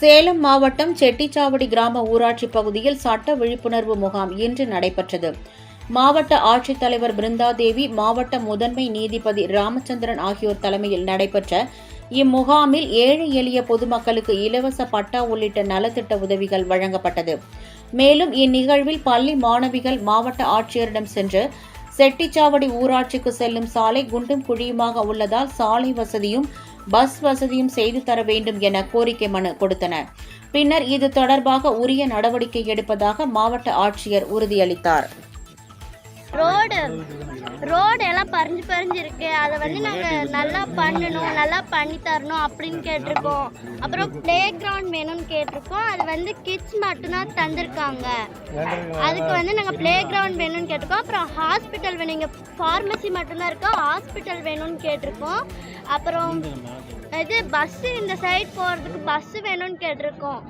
சேலம் மாவட்டம் செட்டிச்சாவடி கிராம ஊராட்சி பகுதியில் சட்ட விழிப்புணர்வு முகாம் இன்று நடைபெற்றது. மாவட்ட ஆட்சித்தலைவர் பிருந்தாதேவி, மாவட்ட முதன்மை நீதிபதி ராமச்சந்திரன் ஆகியோர் தலைமையில் நடைபெற்ற இம்முகாமில் ஏழை எளிய பொதுமக்களுக்கு இலவச பட்டா உள்ளிட்ட நலத்திட்ட உதவிகள் வழங்கப்பட்டது. மேலும் இந்நிகழ்வில் பள்ளி மாணவிகள் மாவட்ட ஆட்சியரிடம் சென்று செட்டிச்சாவடி ஊராட்சிக்கு செல்லும் சாலை குண்டும் குழியுமாக உள்ளதால் சாலை வசதியும் பஸ் வசதியும் செய்து தர வேண்டும் என கோரிக்கை மனு கொடுத்தனர். பின்னர் இது தொடர்பாக உரிய நடவடிக்கை எடுப்பதாக மாவட்ட ஆட்சியர் உறுதியளித்தார். ரோடு எல்லாம் பறிஞ்சு இருக்கு. அதை நாங்கள் நல்லா பண்ணணும், நல்லா பண்ணி தரணும் அப்படின்னு கேட்டிருக்கோம். அப்புறம் பிளே கிரவுண்ட் வேணும்னு கேட்டிருக்கோம். அது கிட்ஸ் மட்டும்தான் தந்திருக்காங்க. அதுக்கு நாங்கள் பிளே கிரவுண்ட் வேணும்னு கேட்டிருக்கோம். அப்புறம் ஹாஸ்பிட்டல் வேணும், இங்கே ஃபார்மசி மட்டும்தான் இருக்கா, ஹாஸ்பிட்டல் வேணும்னு கேட்டிருக்கோம். அப்புறம் பஸ்ஸு இந்த சைட் போகிறதுக்கு பஸ்ஸு வேணும்னு கேட்டிருக்கோம்.